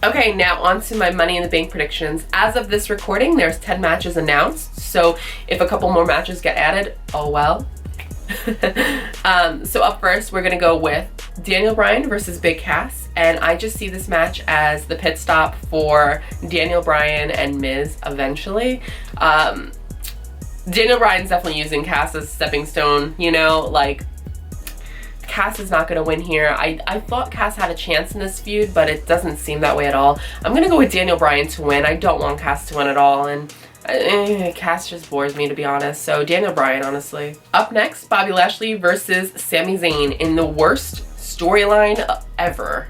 Okay, now on to my Money in the Bank predictions. As of this recording, there's 10 matches announced, so if a couple more matches get added, oh well. So up first, we're gonna go with Daniel Bryan versus Big Cass, and I just see this match as the pit stop for Daniel Bryan and Miz eventually. Daniel Bryan's definitely using Cass as a stepping stone, you know, like, Cass is not gonna win here. I thought Cass had a chance in this feud, but it doesn't seem that way at all. I'm gonna go with Daniel Bryan to win. I don't want Cass to win at all, and Cass just bores me, to be honest. So Daniel Bryan, honestly. Up next, Bobby Lashley versus Sami Zayn in the worst storyline ever.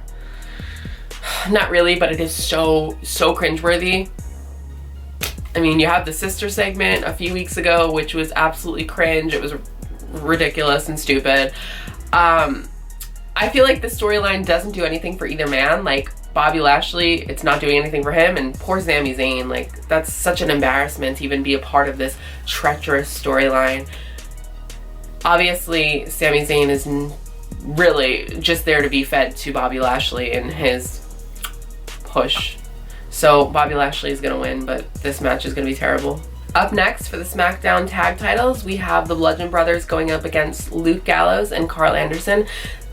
Not really, but it is so cringeworthy. I mean, you have the sister segment a few weeks ago, which was absolutely cringe. It was ridiculous and stupid. I feel like the storyline doesn't do anything for either man. Like, Bobby Lashley, it's not doing anything for him, and poor Sami Zayn, like, that's such an embarrassment to even be a part of this treacherous storyline. Obviously, Sami Zayn is really just there to be fed to Bobby Lashley and his push. So Bobby Lashley is gonna win, but this match is gonna be terrible. Up next for the SmackDown tag titles, we have the Bludgeon Brothers going up against Luke Gallows and Carl Anderson.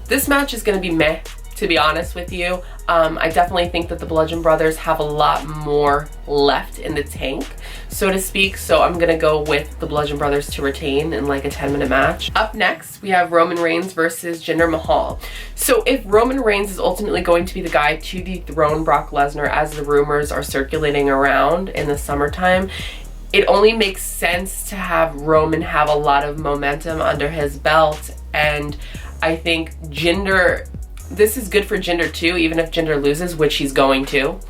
This match is going to be meh, to be honest with you. I definitely think that the Bludgeon Brothers have a lot more left in the tank, so to speak, so I'm going to go with the Bludgeon Brothers to retain in like a 10-minute match. Up next, we have Roman Reigns versus Jinder Mahal. So if Roman Reigns is ultimately going to be the guy to dethrone Brock Lesnar, as the rumors are circulating around in the summertime, it only makes sense to have Roman have a lot of momentum under his belt, and I think Jinder, this is good for Jinder too, even if Jinder loses, which he's going to,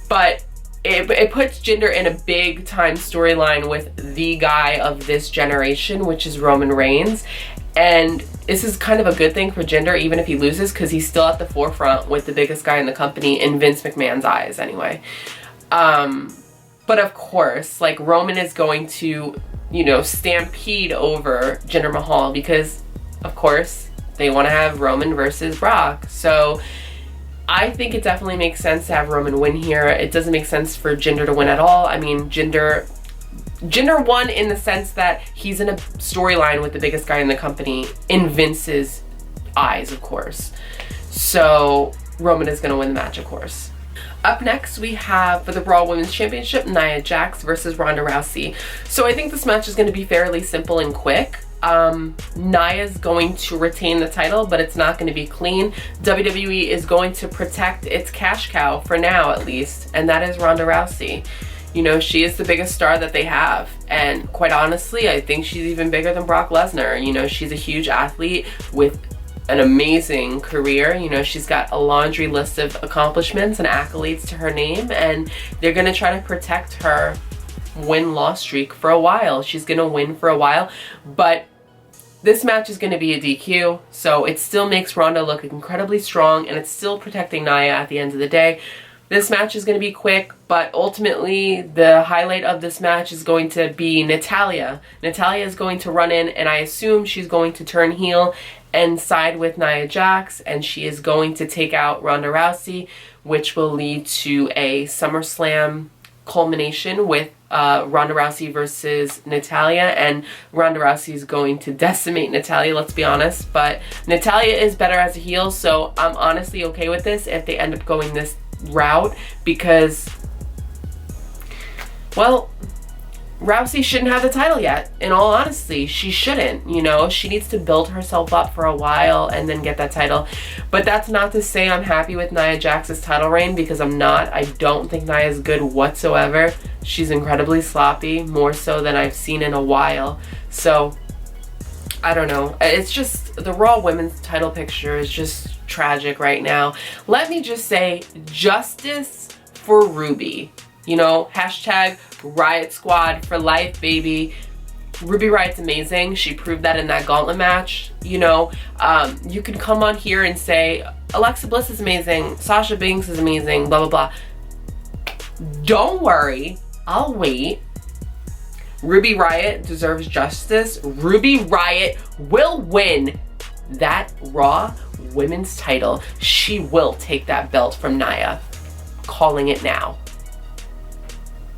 but it puts Jinder in a big time storyline with the guy of this generation, which is Roman Reigns, and this is kind of a good thing for Jinder, even if he loses, because he's still at the forefront with the biggest guy in the company, in Vince McMahon's eyes anyway. But of course, like, Roman is going to, you know, stampede over Jinder Mahal because, of course, they want to have Roman versus Brock. So I think it definitely makes sense to have Roman win here. It doesn't make sense for Jinder to win at all. I mean, Jinder won in the sense that he's in a storyline with the biggest guy in the company, in Vince's eyes, of course. So Roman is going to win the match, of course. Up next, we have, for the Raw Women's Championship, Nia Jax versus Ronda Rousey. So I think this match is going to be fairly simple and quick. Nia's going to retain the title, but it's not going to be clean. WWE is going to protect its cash cow, for now at least, and that is Ronda Rousey. You know, she is the biggest star that they have, and quite honestly, I think she's even bigger than Brock Lesnar. You know, she's a huge athlete with an amazing career. You know, she's got a laundry list of accomplishments and accolades to her name, and they're gonna try to protect her win-loss streak for a while. She's gonna win for a while, but this match is gonna be a DQ, so it still makes Ronda look incredibly strong, and it's still protecting Nia at the end of the day. This match is going to be quick, but ultimately the highlight of this match is going to be Natalya. Natalya is going to run in, and I assume she's going to turn heel and side with Nia Jax, and she is going to take out Ronda Rousey, which will lead to a SummerSlam culmination with Ronda Rousey versus Natalya, and Ronda Rousey is going to decimate Natalya, let's be honest, but Natalya is better as a heel, so I'm honestly okay with this if they end up going this route, because, well, Rousey shouldn't have the title yet. In all honesty, she shouldn't. You know, she needs to build herself up for a while and then get that title. But that's not to say I'm happy with Nia Jax's title reign, because I'm not. I don't think Nia is good whatsoever. She's incredibly sloppy, more so than I've seen in a while. So I don't know. It's just, the Raw Women's title picture is just tragic right now. Let me just say, justice for Ruby. You know, hashtag Riot Squad for life, baby. Ruby Riot's amazing. She proved that in that gauntlet match. You know, you can come on here and say, Alexa Bliss is amazing, Sasha Banks is amazing, blah, blah, blah. Don't worry, I'll wait. Ruby Riot deserves justice. Ruby Riot will win that Raw Women's title. She will take that belt from Nia. Calling it now.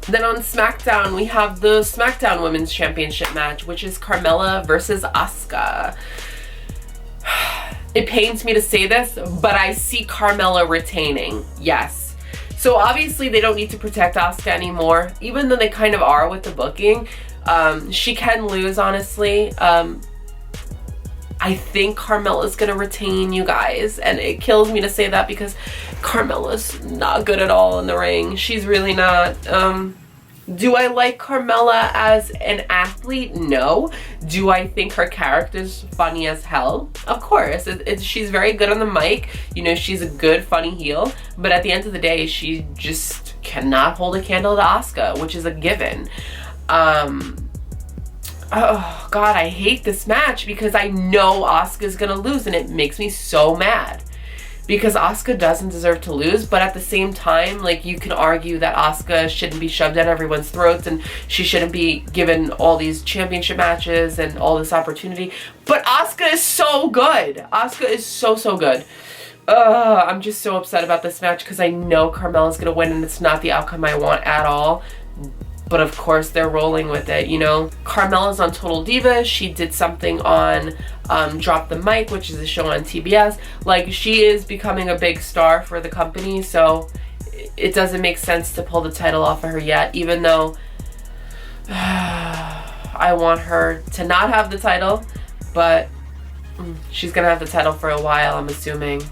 Then on SmackDown, we have the SmackDown Women's Championship match, which is Carmella versus Asuka. It pains me to say this, but I see Carmella retaining. Yes. So obviously they don't need to protect Asuka anymore, even though they kind of are with the booking. She can lose, honestly. I think Carmella's gonna retain, you guys, and it kills me to say that because Carmella's not good at all in the ring. She's really not. Do I like Carmella as an athlete? No. Do I think her character's funny as hell? Of course. She's very good on the mic. You know, she's a good, funny heel. But at the end of the day, she just cannot hold a candle to Asuka, which is a given. Oh God, I hate this match because I know Asuka's gonna lose, and it makes me so mad. Because Asuka doesn't deserve to lose, but at the same time, like, you can argue that Asuka shouldn't be shoved down everyone's throats and she shouldn't be given all these championship matches and all this opportunity. But Asuka is so good. Asuka is so good. I'm just so upset about this match because I know Carmella's gonna win and it's not the outcome I want at all. But of course, they're rolling with it, you know. Carmella's on Total Divas. She did something on Drop the Mic, which is a show on TBS. Like, she is becoming a big star for the company, so it doesn't make sense to pull the title off of her yet, even though I want her to not have the title, but she's gonna have the title for a while, I'm assuming.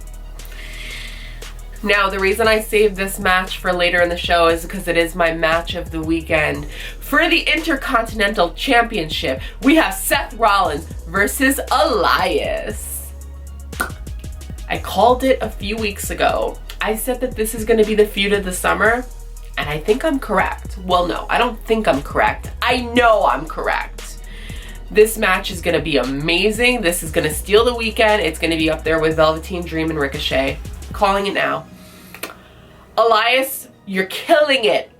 Now, the reason I saved this match for later in the show is because it is my match of the weekend. For the Intercontinental Championship, we have Seth Rollins versus Elias. I called it a few weeks ago. I said that this is going to be the feud of the summer, and I think I'm correct. Well, no, I don't think I'm correct. I know I'm correct. This match is going to be amazing. This is going to steal the weekend. It's going to be up there with Velveteen Dream and Ricochet. Calling it now. Elias, you're killing it,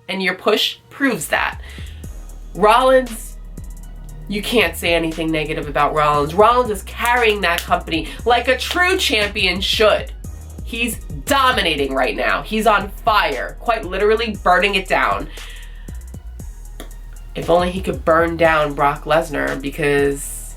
and your push proves that. Rollins, you can't say anything negative about Rollins. Rollins is carrying that company like a true champion should. He's dominating right now. He's on fire, quite literally burning it down. If only he could burn down Brock Lesnar, because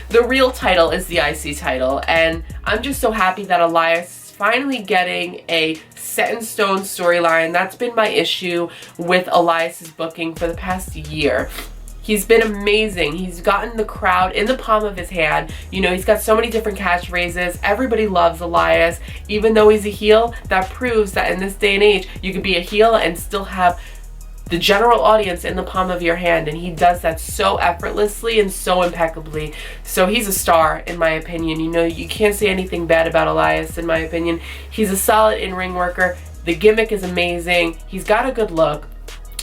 the real title is the IC title, and I'm just so happy that Elias is finally getting a set-in-stone storyline. That's been my issue with Elias's booking for the past year. He's been amazing. He's gotten the crowd in the palm of his hand. You know, he's got so many different catchphrases. Everybody loves Elias. Even though he's a heel, that proves that in this day and age, you can be a heel and still have the general audience in the palm of your hand, and he does that so effortlessly and so impeccably. So he's a star, in my opinion. You know, you can't say anything bad about Elias, in my opinion. He's a solid in-ring worker. The gimmick is amazing. He's got a good look.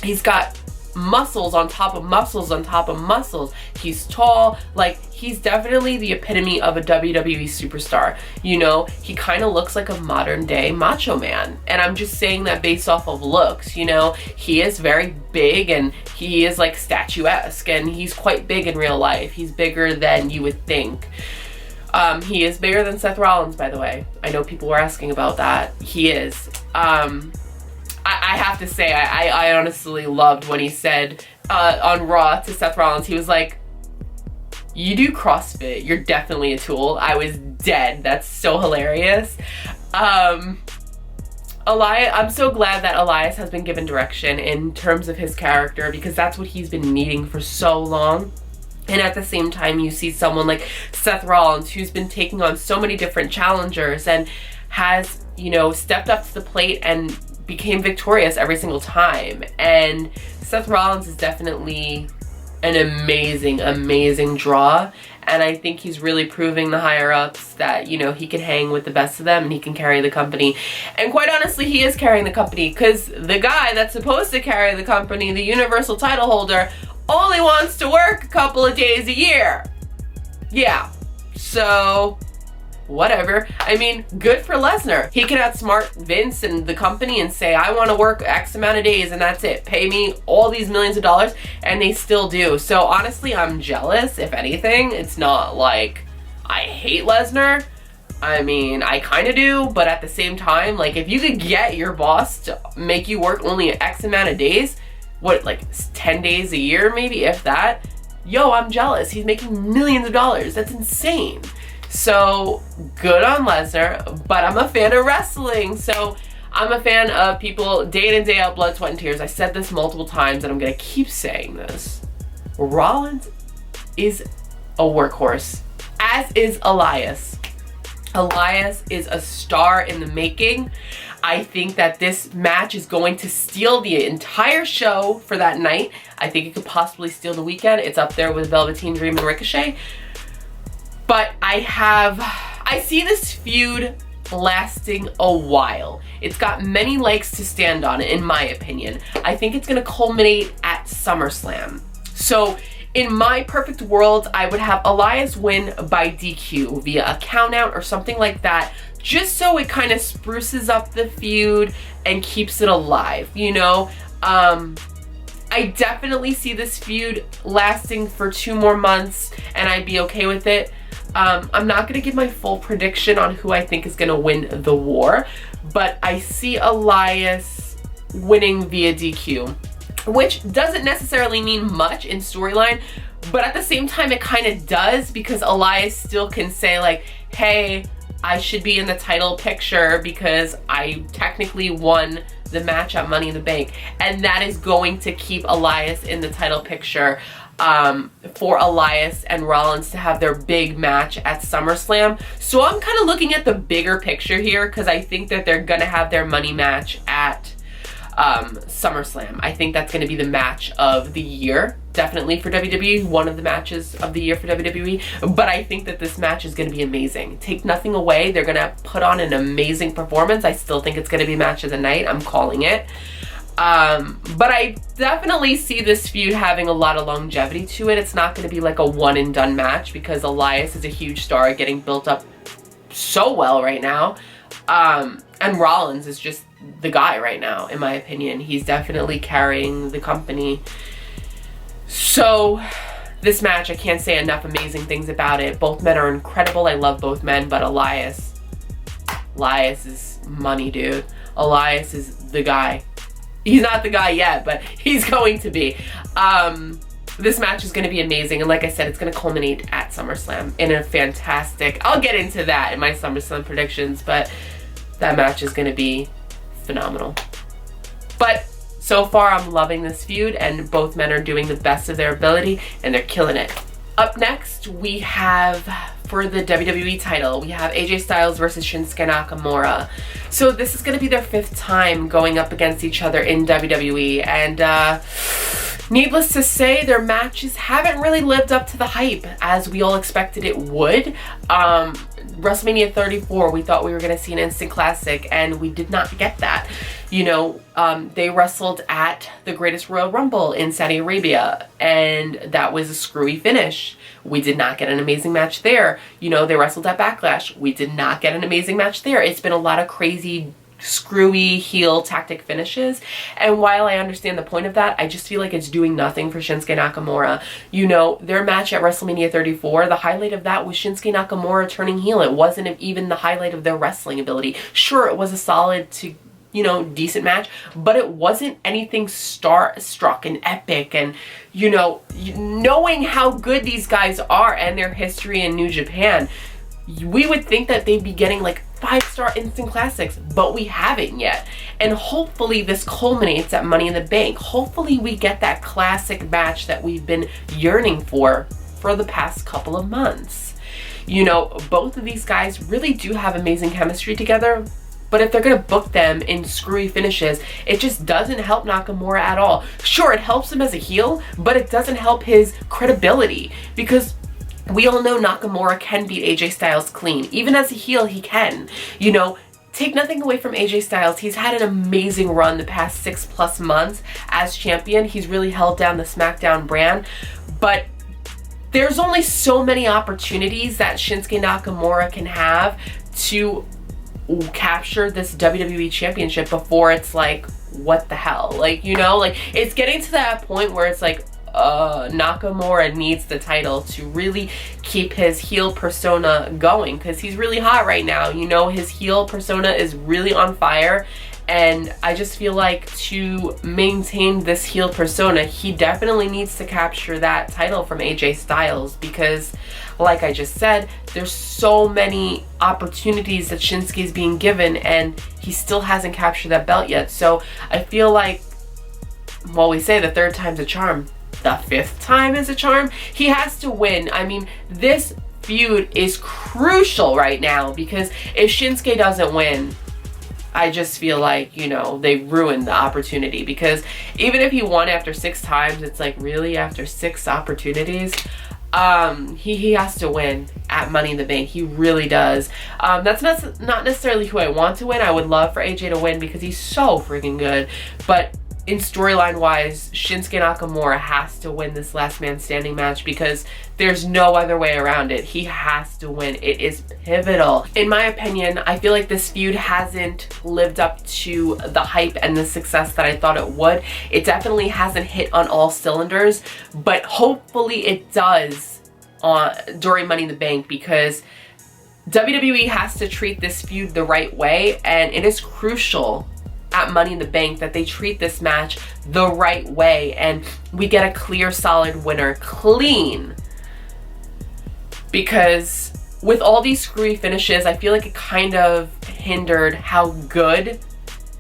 He's got muscles on top of muscles on top of muscles. He's tall. Like, he's definitely the epitome of a WWE superstar. You know, he kind of looks like a modern day Macho Man, and I'm just saying that based off of looks. You know, he is very big and he is like statuesque, and he's quite big in real life. He's bigger than you would think. He is bigger than Seth Rollins, by the way. I know people were asking about that. He is. I have to say, I honestly loved when he said on Raw to Seth Rollins, he was like, "You do CrossFit, you're definitely a tool." I was dead. That's so hilarious. I'm so glad that Elias has been given direction in terms of his character, because that's what he's been needing for so long. And at the same time, you see someone like Seth Rollins, who's been taking on so many different challengers and has, you know, stepped up to the plate and became victorious every single time. And Seth Rollins is definitely an amazing draw, and I think he's really proving the higher ups that, you know, he can hang with the best of them and he can carry the company. And quite honestly, he is carrying the company, because the guy that's supposed to carry the company, the Universal title holder, only wants to work a couple of days a year. Yeah, so whatever. I mean, good for Lesnar. He can outsmart Vince and the company and say, I want to work X amount of days and that's it. Pay me all these millions of dollars, and they still do. So honestly, I'm jealous. If anything, it's not like I hate Lesnar. I mean, I kind of do, but at the same time, like, if you could get your boss to make you work only an X amount of days, what, like 10 days a year maybe, if that, yo, I'm jealous. He's making millions of dollars. That's insane. So good on Lesnar, but I'm a fan of wrestling. So I'm a fan of people day in and day out, blood, sweat, and tears. I said this multiple times, and I'm gonna keep saying this. Rollins is a workhorse, as is Elias. Elias is a star in the making. I think that this match is going to steal the entire show for that night. I think it could possibly steal the weekend. It's up there with Velveteen Dream and Ricochet. But I see this feud lasting a while. It's got many legs to stand on, in my opinion. I think it's gonna culminate at SummerSlam. So in my perfect world, I would have Elias win by DQ via a countout or something like that, just so it kind of spruces up the feud and keeps it alive, you know? I definitely see this feud lasting for 2 more months, and I'd be okay with it. I'm not gonna give my full prediction on who I think is gonna win the war, but I see Elias winning via DQ, which doesn't necessarily mean much in storyline, but at the same time it kind of does, because Elias still can say like, hey, I should be in the title picture because I technically won the match at Money in the Bank, and that is going to keep Elias in the title picture for Elias and Rollins to have their big match at SummerSlam. So I'm kind of looking at the bigger picture here, because I think that they're gonna have their money match at SummerSlam. I think that's going to be the match of the year, definitely for WWE, one of the matches of the year for WWE, but I think that this match is going to be amazing. Take nothing away, they're going to put on an amazing performance. I still think it's going to be match of the night, I'm calling it. But I definitely see this feud having a lot of longevity to it. It's not going to be like a one and done match, because Elias is a huge star getting built up so well right now. And Rollins is just the guy right now, in my opinion. He's definitely carrying the company. So this match, I can't say enough amazing things about it. Both men are incredible. I love both men, but Elias is money, dude. Elias is the guy. He's not the guy yet, but he's going to be. This match is going to be amazing, and like I said, it's going to culminate at SummerSlam in a fantastic... I'll get into that in my SummerSlam predictions, but that match is going to be phenomenal. But so far, I'm loving this feud, and both men are doing the best of their ability, and they're killing it. Up next, we have, for the WWE title, we have AJ Styles versus Shinsuke Nakamura. So this is going to be their 5th time going up against each other in WWE, and needless to say, their matches haven't really lived up to the hype as we all expected it would. WrestleMania 34, we thought we were going to see an instant classic, and we did not get that. You know, they wrestled at the Greatest Royal Rumble in Saudi Arabia, and that was a screwy finish. We did not get an amazing match there. You know, they wrestled at Backlash. We did not get an amazing match there. It's been a lot of crazy, screwy heel tactic finishes, and while I understand the point of that, I just feel like it's doing nothing for Shinsuke Nakamura. You know, their match at WrestleMania 34, the highlight of that was Shinsuke Nakamura turning heel. It wasn't even the highlight of their wrestling ability. Sure, it was a solid to, you know, decent match, but it wasn't anything star-struck and epic, and, you know, knowing how good these guys are and their history in New Japan, we would think that they'd be getting like 5-star instant classics, but we haven't yet. And hopefully this culminates at Money in the Bank. Hopefully we get that classic match that we've been yearning for the past couple of months. You know, both of these guys really do have amazing chemistry together, but if they're gonna book them in screwy finishes, it just doesn't help Nakamura at all. Sure, it helps him as a heel, but it doesn't help his credibility, because we all know Nakamura can beat AJ Styles clean. Even as a heel, he can. You know, take nothing away from AJ Styles. He's had an amazing run the past 6+ months as champion. He's really held down the SmackDown brand. But there's only so many opportunities that Shinsuke Nakamura can have to capture this WWE championship before it's like, what the hell? Like, you know, like, it's getting to that point where it's like, Nakamura needs the title to really keep his heel persona going, because he's really hot right now. You know, his heel persona is really on fire, and I just feel like to maintain this heel persona, he definitely needs to capture that title from AJ Styles, because like I just said, there's so many opportunities that Shinsuke is being given, and he still hasn't captured that belt yet. So I feel like, well, we say the third time's a charm, the fifth time is a charm. He has to win. I mean, this feud is crucial right now, because if Shinsuke doesn't win, I just feel like, you know, they ruined the opportunity. Because even if he won after 6 times, it's like, really, after 6 opportunities? He has to win at Money in the Bank. He really does. That's not necessarily who I want to win. I would love for AJ to win because he's so freaking good. But in storyline wise, Shinsuke Nakamura has to win this last man standing match, because there's no other way around it. He has to win. It is pivotal. In my opinion, I feel like this feud hasn't lived up to the hype and the success that I thought it would. It definitely hasn't hit on all cylinders, but hopefully it does during Money in the Bank, because WWE has to treat this feud the right way, and it is crucial at Money in the Bank that they treat this match the right way and we get a clear, solid winner, clean. Because with all these screwy finishes, I feel like it kind of hindered how good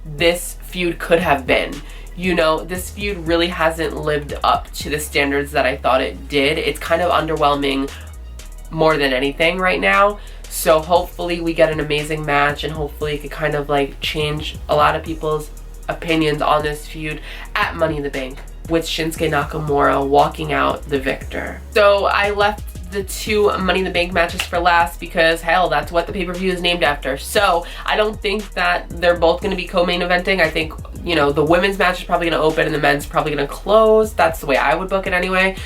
this feud could have been. You know, this feud really hasn't lived up to the standards that I thought it did. It's kind of underwhelming more than anything right now. So hopefully we get an amazing match, and hopefully it could kind of like change a lot of people's opinions on this feud at Money in the Bank, with Shinsuke Nakamura walking out the victor. So I left the 2 Money in the Bank matches for last because, hell, that's what the pay-per-view is named after. So I don't think that they're both going to be co-main eventing. I think, you know, the women's match is probably going to open and the men's probably going to close. That's the way I would book it anyway.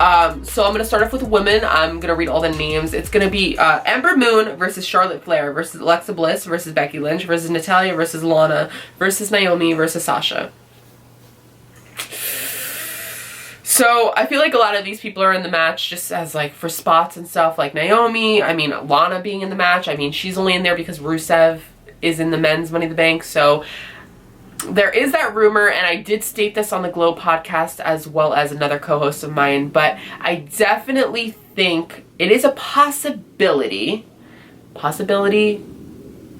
So I'm going to start off with the women. I'm going to read all the names. It's going to be Ember Moon versus Charlotte Flair versus Alexa Bliss versus Becky Lynch versus Natalya versus Lana versus Naomi versus Sasha. So I feel like a lot of these people are in the match just as like for spots and stuff, like Naomi. I mean, Lana being in the match. I mean, she's only in there because Rusev is in the men's Money in the Bank. So there is that rumor, and I did state this on the Glow podcast as well as another co-host of mine, but I definitely think it is a possibility,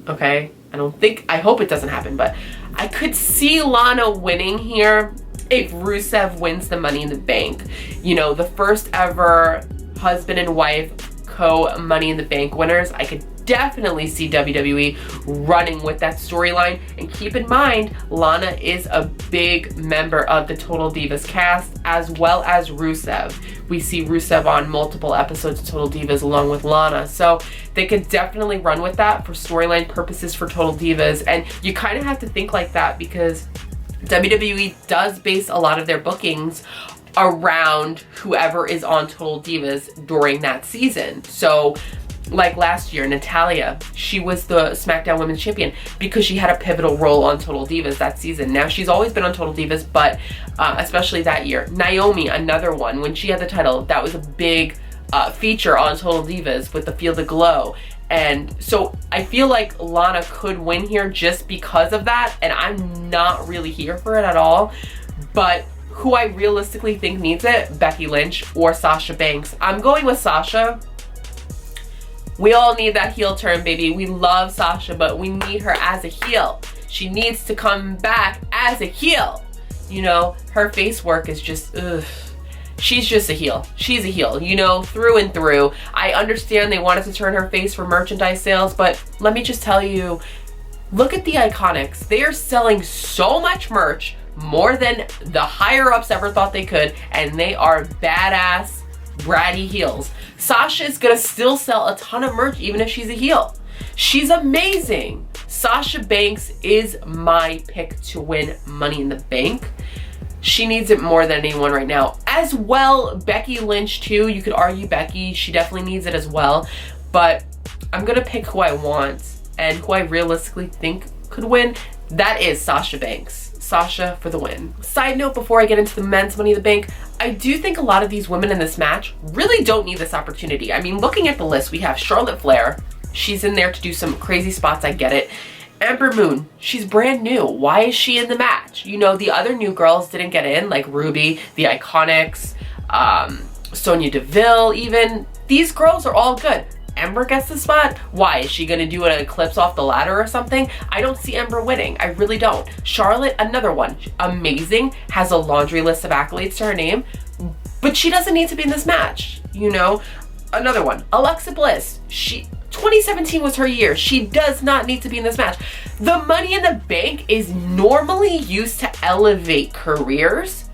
okay, I hope it doesn't happen, but I could see Lana winning here if Rusev wins the Money in the Bank. You know, the first ever husband and wife co-Money in the Bank winners. I could definitely see WWE running with that storyline. And keep in mind, Lana is a big member of the Total Divas cast, as well as Rusev. We see Rusev on multiple episodes of Total Divas along with Lana. So they could definitely run with that for storyline purposes for Total Divas. And you kind of have to think like that because WWE does base a lot of their bookings around whoever is on Total Divas during that season. So like last year, Natalya, she was the SmackDown Women's Champion because she had a pivotal role on Total Divas that season. Now, she's always been on Total Divas, but especially that year. Naomi, another one, when she had the title, that was a big feature on Total Divas with the Feel the Glow. And so I feel like Lana could win here just because of that, and I'm not really here for it at all. But who I realistically think needs it, Becky Lynch or Sasha Banks. I'm going with Sasha. We all need that heel turn, baby. We love Sasha, but we need her as a heel. She needs to come back as a heel. You know, her face work is just, ugh. She's just a heel. She's a heel, you know, through and through. I understand they wanted to turn her face for merchandise sales, but let me just tell you, look at the Iconics. They are selling so much merch, more than the higher-ups ever thought they could, and they are badass, bratty heels. Sasha is gonna still sell a ton of merch even if she's a heel. She's amazing. Sasha Banks is my pick to win Money in the Bank. She needs it more than anyone right now. As well, Becky Lynch too. You could argue Becky, she definitely needs it as well. But I'm gonna pick who I want and who I realistically think could win. That is Sasha Banks. Sasha for the win. Side note, before I get into the men's Money in the Bank, I do think a lot of these women in this match really don't need this opportunity. I mean, looking at the list, we have Charlotte Flair. She's in there to do some crazy spots, I get it. Ember Moon, she's brand new. Why is she in the match? You know, the other new girls didn't get in, like Ruby, the Iconics, Sonya Deville even. These girls are all good. Ember gets the spot. Why? Is she gonna do an eclipse off the ladder or something? I don't see Ember winning. I really don't. Charlotte, another one. Amazing. Has a laundry list of accolades to her name, but she doesn't need to be in this match. You know? Another one. Alexa Bliss. 2017 was her year. She does not need to be in this match. The Money in the Bank is normally used to elevate careers.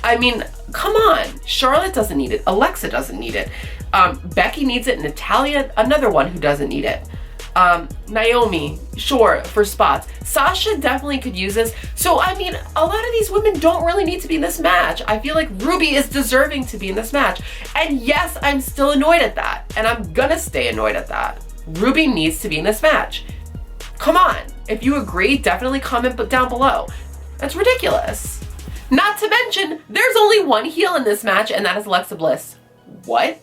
I mean, come on. Charlotte doesn't need it. Alexa doesn't need it. Becky needs it. Natalia, another one who doesn't need it. Naomi, sure, for spots. Sasha definitely could use this. So, I mean, a lot of these women don't really need to be in this match. I feel like Ruby is deserving to be in this match. And yes, I'm still annoyed at that. And I'm gonna stay annoyed at that. Ruby needs to be in this match. Come on. If you agree, definitely comment down below. That's ridiculous. Not to mention, there's only one heel in this match, and that is Alexa Bliss. What?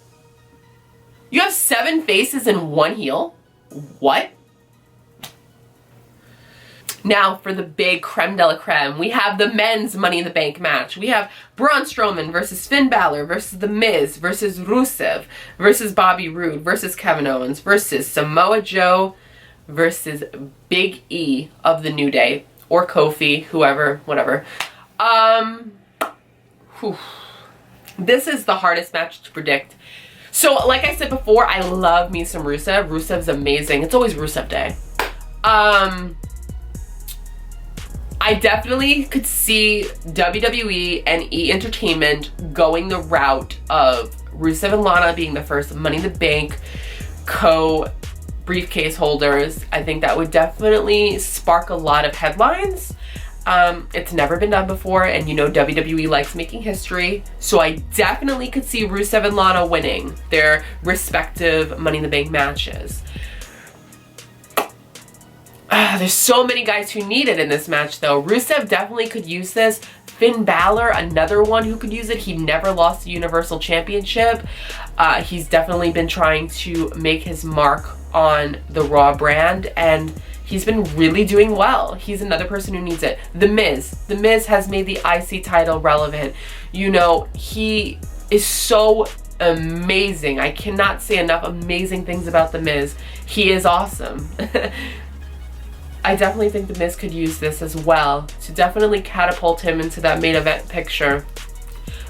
You have 7 faces and 1 heel? What? Now for the big creme de la creme, we have the men's Money in the Bank match. We have Braun Strowman versus Finn Balor versus The Miz versus Rusev versus Bobby Roode versus Kevin Owens versus Samoa Joe versus Big E of the New Day, or Kofi, whoever, whatever. This is the hardest match to predict. So, like I said before, I love me some Rusev. Rusev's amazing. It's always Rusev Day. I definitely could see WWE and E! Entertainment going the route of Rusev and Lana being the first Money in the Bank co-briefcase holders. I think that would definitely spark a lot of headlines. It's never been done before, and you know WWE likes making history, so I definitely could see Rusev and Lana winning their respective Money in the Bank matches. There's so many guys who need it in this match, though. Rusev definitely could use this. Finn Balor, another one who could use it. He never lost the Universal Championship. He's definitely been trying to make his mark on the Raw brand, and he's been really doing well. He's another person who needs it. The Miz. The Miz has made the IC title relevant. You know, he is so amazing. I cannot say enough amazing things about The Miz. He is awesome. I definitely think The Miz could use this as well to definitely catapult him into that main event picture.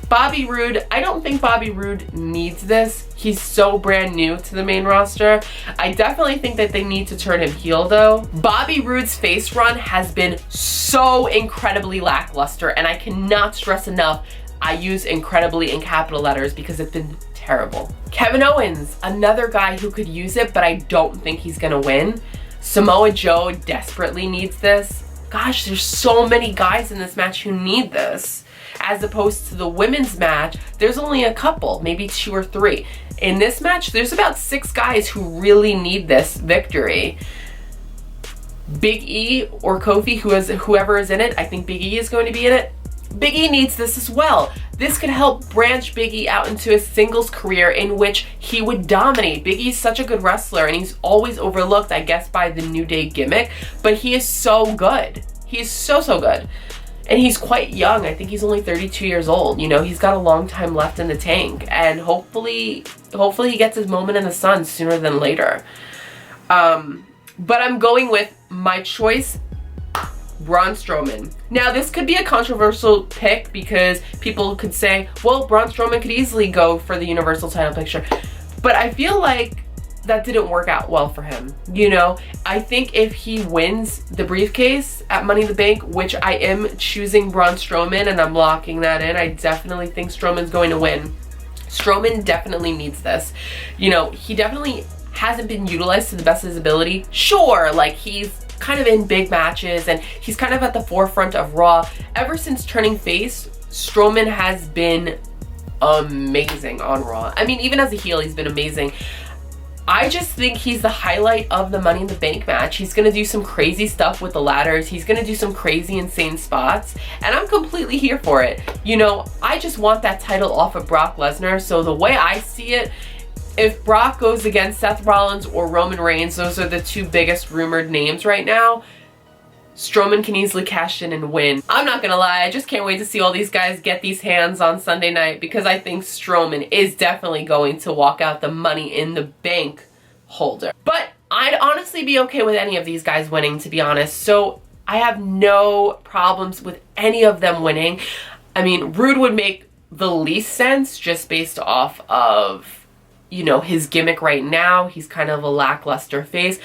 Bobby Roode, I don't think Bobby Roode needs this. He's so brand new to the main roster. I definitely think that they need to turn him heel, though. Bobby Roode's face run has been so incredibly lackluster, and I cannot stress enough, I use incredibly in capital letters because it's been terrible. Kevin Owens, another guy who could use it, but I don't think he's gonna win. Samoa Joe desperately needs this. Gosh, there's so many guys in this match who need this. As opposed to the women's match, there's only a couple, maybe 2 or 3. In this match, there's about 6 guys who really need this victory. Big E or Kofi, whoever is in it, I think Big E is going to be in it. Big E needs this as well. This could help branch Big E out into a singles career in which he would dominate. Big E's such a good wrestler, and he's always overlooked, I guess, by the New Day gimmick, but he is so good. He is so, so good. And he's quite young. I think he's only 32 years old. You know, he's got a long time left in the tank, and hopefully he gets his moment in the sun sooner than later. But I'm going with my choice, Braun Strowman. Now, this could be a controversial pick because people could say, well, Braun Strowman could easily go for the Universal title picture. But I feel like that didn't work out well for him. You know, I think if he wins the briefcase at Money in the Bank, which I am choosing Braun Strowman and I'm locking that in, I definitely think Strowman's going to win. Strowman definitely needs this. You know, he definitely hasn't been utilized to the best of his ability. Sure, like he's kind of in big matches and he's kind of at the forefront of Raw. Ever since turning face, Strowman has been amazing on Raw. I mean, even as a heel, he's been amazing. I just think he's the highlight of the Money in the Bank match. He's gonna do some crazy stuff with the ladders. He's gonna do some crazy, insane spots, and I'm completely here for it. You know, I just want that title off of Brock Lesnar, so the way I see it, if Brock goes against Seth Rollins or Roman Reigns, those are the two biggest rumored names right now, Strowman can easily cash in and win. I'm not gonna lie, I just can't wait to see all these guys get these hands on Sunday night, because I think Strowman is definitely going to walk out the Money in the Bank holder. But I'd honestly be okay with any of these guys winning, to be honest. So I have no problems with any of them winning. I mean, Rude would make the least sense just based off of, you know, his gimmick right now. He's kind of a lackluster face.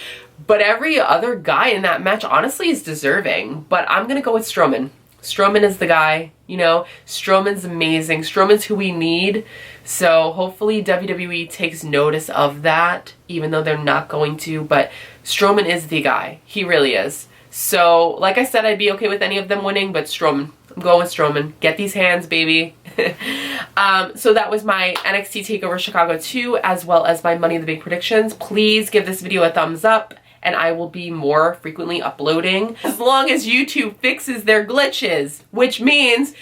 But every other guy in that match, honestly, is deserving. But I'm going to go with Strowman. Strowman is the guy, you know. Strowman's amazing. Strowman's who we need. So hopefully WWE takes notice of that, even though they're not going to. But Strowman is the guy. He really is. So, like I said, I'd be okay with any of them winning, but Strowman. I'm going with Strowman. Get these hands, baby. So that was my NXT TakeOver Chicago 2, as well as my Money in the Bank predictions. Please give this video a thumbs up, and I will be more frequently uploading as long as YouTube fixes their glitches, which means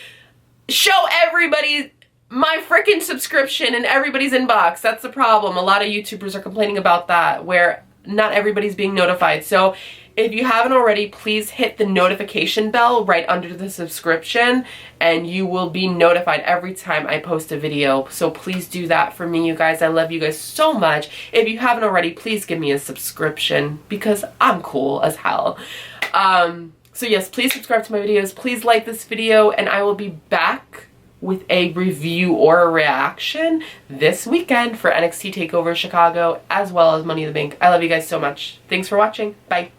show everybody my freaking subscription in everybody's inbox. That's the problem. A lot of YouTubers are complaining about that, where not everybody's being notified. So if you haven't already, please hit the notification bell right under the subscription, and you will be notified every time I post a video. So please do that for me, you guys. I love you guys so much. If you haven't already, please give me a subscription, because I'm cool as hell. So yes, please subscribe to my videos. Please like this video, and I will be back with a review or a reaction this weekend for NXT TakeOver Chicago, as well as Money in the Bank. I love you guys so much. Thanks for watching. Bye.